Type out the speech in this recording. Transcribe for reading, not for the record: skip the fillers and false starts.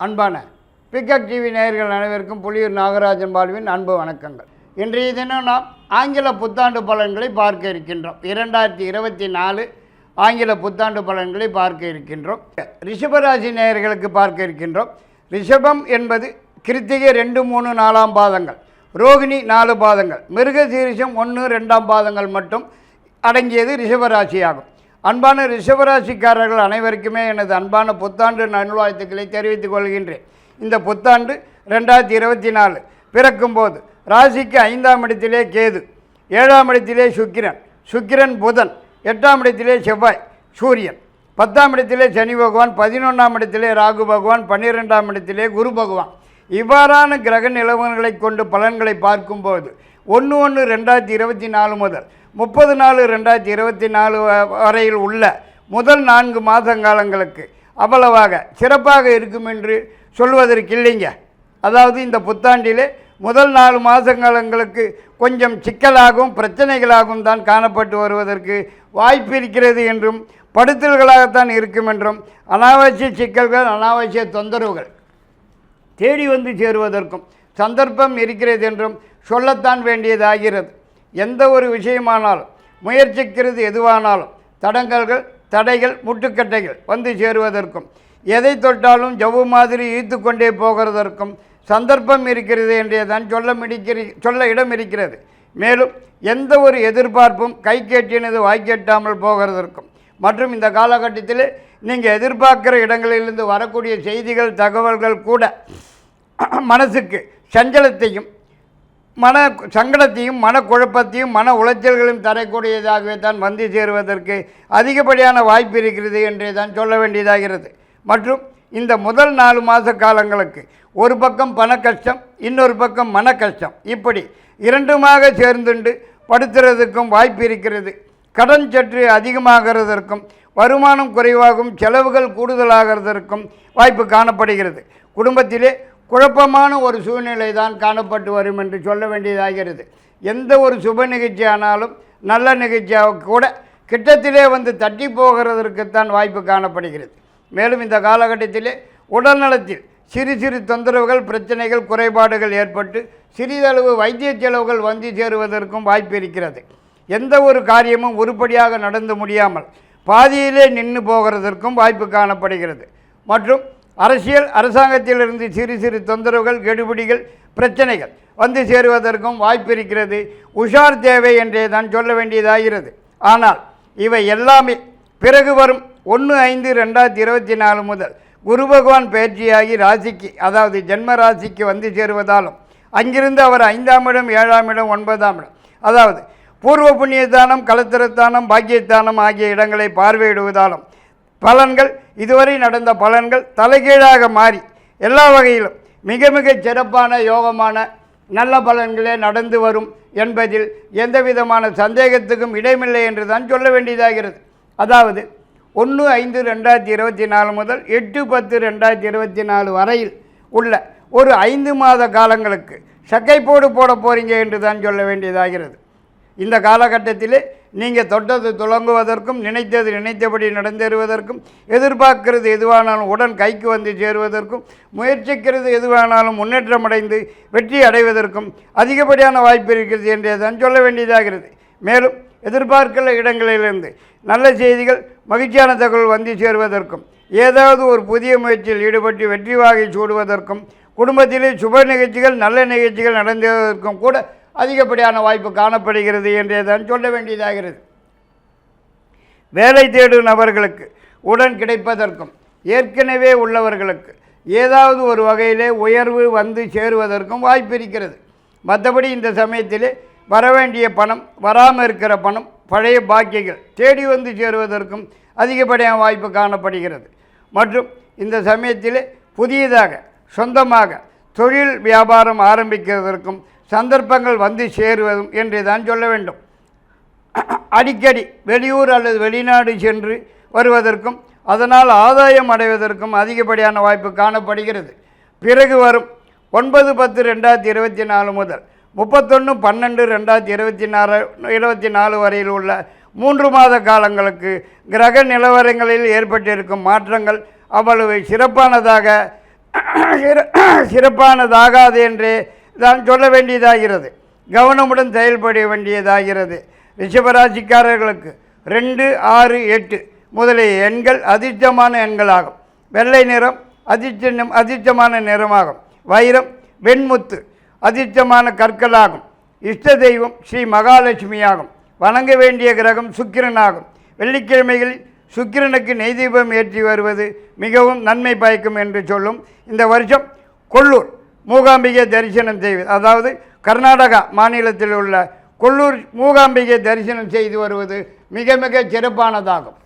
அன்பான pickup TV நேயர்கள் அனைவருக்கும் புலியூர் நாகராஜன் பாலுவின் அன்பு வணக்கங்கள். இன்றைய தினம் நாம் ஆங்கில புத்தாண்டு பலன்களை பார்க்க இருக்கின்றோம். 2024 ஆங்கில புத்தாண்டு பலன்களை பார்க்க இருக்கின்றோம். ரிஷபராசி நேயர்களுக்கு பார்க்க இருக்கின்றோம். ரிஷபம் என்பது கிருத்திகை 2, 3, 4 பாதங்கள், ரோகிணி 4 பாதங்கள், மிருகசீரிஷம் 1, 2 பாதங்கள் மட்டும் அடங்கியது ரிஷபராசியாகும். அன்பான ரிஷபராசிக்காரர்கள் அனைவருக்குமே எனது அன்பான புத்தாண்டு நல்வாழ்த்துக்களை தெரிவித்துக் கொள்கின்றேன். இந்த புத்தாண்டு 2024 பிறக்கும்போது ராசிக்கு 5ஆம் இடத்திலே கேது, 7ஆம் இடத்திலே சுக்கிரன் புதன், 8ஆம் இடத்திலே செவ்வாய் சூரியன், 10ஆம் இடத்திலே சனி பகவான், 11ஆம் இடத்திலே ராகு பகவான், 12ஆம் இடத்திலே குரு பகவான். இவ்வாறான கிரக நிலவரங்களை கொண்டு பலன்களை பார்க்கும்போது 1/1/2024 முதல் 30/4/2024 வரையில் உள்ள முதல் 4 மாதங்காலங்களுக்கு அவ்வளவாக சிறப்பாக இருக்கும் என்று சொல்வதற்கு இல்லைங்க. அதாவது இந்த புத்தாண்டிலே முதல் 4 மாதங்காலங்களுக்கு கொஞ்சம் சிக்கலாகவும் பிரச்சனைகளாகவும் தான் காணப்பட்டு வருவதற்கு வாய்ப்பு இருக்கிறது என்றும், படுத்தல்களாகத்தான் இருக்கும் என்றும், அனாவசிய சிக்கல்கள், அனாவசிய தொந்தரவுகள் தேடி வந்து சேருவதற்கும் சந்தர்ப்பம் இருக்கிறது என்றும் சொல்லத்தான் வேண்டியதாகிறது. எந்த ஒரு விஷயமானாலும், முயற்சிக்கிறது எதுவானாலும் தடைகள், முட்டுக்கட்டைகள் வந்து சேருவதற்கும், எதை தொட்டாலும் ஜவ்வு மாதிரி ஈர்த்து கொண்டே போகிறதற்கும் சந்தர்ப்பம் இருக்கிறது என்றே தான் சொல்ல இடம் இருக்கிறது. மேலும் எந்த ஒரு எதிர்பார்ப்பும் கை கேட்டினது வாய்க்கெட்டாமல் போகிறதற்கும் மற்றும் இந்த காலகட்டத்தில் நீங்கள் எதிர்பார்க்கிற இடங்களிலிருந்து வரக்கூடிய செய்திகள், தகவல்கள் கூட மனசுக்கு சஞ்சலத்தையும், மன சங்கடத்தையும், மனக்குழப்பத்தையும், மன உளைச்சல்களையும் தரக்கூடியதாகவே தான் வந்து சேருவதற்கு அதிகப்படியான வாய்ப்பு இருக்கிறது என்றே தான் சொல்ல வேண்டியதாகிறது. மற்றும் இந்த முதல் 4 மாத காலங்களுக்கு ஒரு பக்கம் பண கஷ்டம், இன்னொரு பக்கம் மன கஷ்டம், இப்படி இரண்டுமாக சேர்ந்துண்டு படுத்துறதுக்கும் வாய்ப்பு இருக்கிறது. கடன் சற்று அதிகமாகிறதற்கும், வருமானம் குறைவாகவும் செலவுகள் கூடுதலாகிறதற்கும் வாய்ப்பு காணப்படுகிறது. குடும்பத்திலே குழப்பமான ஒரு சூழ்நிலை தான் காணப்பட்டு வரும் என்று சொல்ல வேண்டியதாகிறது. எந்த ஒரு சுப நிகழ்ச்சி ஆனாலும், நல்ல நிகழ்ச்சியாக கூட கிட்டத்திலே வந்து தட்டி போகிறதற்குத்தான் வாய்ப்பு காணப்படுகிறது. மேலும் இந்த காலகட்டத்திலே உடல்நலத்தில் சிறு தொந்தரவுகள், பிரச்சனைகள், குறைபாடுகள் ஏற்பட்டு சிறிதளவு வைத்திய செலவுகள் வந்து சேருவதற்கும் வாய்ப்பு இருக்கிறது. எந்த ஒரு காரியமும் உருப்படியாக நடந்து முடியாமல் பாதியிலே நின்று போகிறதற்கும் வாய்ப்பு காணப்படுகிறது. மற்றும் அரசாங்கத்திலிருந்து சிறு தொந்தரவுகள், கெடுபிடிகள், பிரச்சனைகள் வந்து சேருவதற்கும் வாய்ப்பு இருக்கிறது. உஷார் தேவை என்றே தான் சொல்ல வேண்டியதாகிறது. ஆனால் இவை எல்லாமே பிறகு வரும் 1/5/2024 முதல் குரு பகவான் பயிற்சியாகி ராசிக்கு, அதாவது ஜென்ம ராசிக்கு வந்து சேருவதாலும், அங்கிருந்து அவர் 5ஆம் இடம், 7ஆம் இடம், 9ஆம் இடம், அதாவது பூர்வ புண்ணியஸ்தானம், கலத்திரஸ்தானம், பாக்கியஸ்தானம் ஆகிய இடங்களை பார்வையிடுவதாலும் பலன்கள், இதுவரை நடந்த பலன்கள் தலைகீழாக மாறி எல்லா வகையிலும் மிக சிறப்பான யோகமான நல்ல பலன்களே நடந்து வரும் என்பதில் எந்த விதமான சந்தேகத்துக்கும் இடமில்லை என்று தான் சொல்ல வேண்டியதாகிறது. அதாவது 1/5/2024 முதல் 8/10/2024 வரையில் உள்ள ஒரு 5 மாத காலங்களுக்கு சக்கைப்போடு போட போகிறீங்க என்று தான் சொல்ல வேண்டியதாகிறது. இந்த காலகட்டத்திலே நீங்கள் தொட்டது துலங்குவதற்கும், நினைத்தபடி நடந்தேறுவதற்கும், எதிர்பார்க்கிறது எதுவானாலும் உடன் கைக்கு வந்து சேருவதற்கும், முயற்சிக்கிறது எதுவானாலும் முன்னேற்றமடைந்து வெற்றி அடைவதற்கும் அதிகப்படியான வாய்ப்பு இருக்கிறது என்றே தான் சொல்ல வேண்டியதாகிறது. மேலும் எதிர்பார்க்கிற இடங்களிலிருந்து நல்ல செய்திகள், மகிழ்ச்சியான தகவல் வந்து சேருவதற்கும், ஏதாவது ஒரு புதிய முயற்சியில் ஈடுபட்டு வெற்றி வாகை சூடுவதற்கும், குடும்பத்திலே சுப நிகழ்ச்சிகள், நல்ல நிகழ்ச்சிகள் நடந்ததற்கும் கூட அதிகப்படியான வாய்ப்பு காணப்படுகிறது என்றே தான் சொல்ல வேண்டியதாகிறது. வேலை தேடும் நபர்களுக்கு உடன் கிடைப்பதற்கும், ஏற்கனவே உள்ளவர்களுக்கு ஏதாவது ஒரு வகையிலே உயர்வு வந்து சேருவதற்கும் வாய்ப்பு இருக்கிறது. மற்றபடி இந்த சமயத்திலே வரவேண்டிய பணம், வராமல் இருக்கிற பணம், பழைய பாக்கியங்கள் தேடி வந்து சேருவதற்கும் அதிகப்படியான வாய்ப்பு காணப்படுகிறது. மற்றும் இந்த சமயத்திலே புதியதாக சொந்தமாக தொழில் வியாபாரம் ஆரம்பிக்கிறதற்கும் சந்தர்ப்பங்கள் வந்து சேருவதும் என்றே தான் சொல்ல வேண்டும். அடிக்கடி வெளியூர் அல்லது வெளிநாடு சென்று வருவதற்கும், அதனால் ஆதாயம் அடைவதற்கும் அதிகப்படியான வாய்ப்பு காணப்படுகிறது. பிறகு வரும் 9/10/2024 முதல் 31/12/2024 வரையில் உள்ள 3 மாத காலங்களுக்கு கிரக நிலவரங்களில் ஏற்பட்டிருக்கும் மாற்றங்கள் அவ்வளவு சிறப்பானதாக சிறப்பானதாகாது என்றே தான் சொல்ல வேண்டியதாகிறது. கவனமுடன் செயல்பட வேண்டியதாகிறது. ரிஷபராசிக்காரர்களுக்கு 2, 6, 8 முதலிய எண்கள் அதிர்ஷ்டமான எண்களாகும். வெள்ளை நிறம் அதிர்ஷ்டமான நிறமாகும். வைரம், வெண்முத்து அதிர்ஷ்டமான கற்களாகும். இஷ்ட தெய்வம் ஸ்ரீ மகாலட்சுமியாகும். வணங்க வேண்டிய கிரகம் சுக்கிரனாகும். வெள்ளிக்கிழமைகளில் சுக்கிரனுக்கு நெய் தீபம் ஏற்றி வருவது மிகவும் நன்மை பயக்கும் என்று சொல்லும். இந்த வருஷம் கொல்லூர் மூகாம்பிகை தரிசனம் செய்வது, அதாவது கர்நாடகா மாநிலத்தில் உள்ள கொல்லூர் மூகாம்பிகை தரிசனம் செய்து வருவது மிக மிக சிறப்பானதாகும்.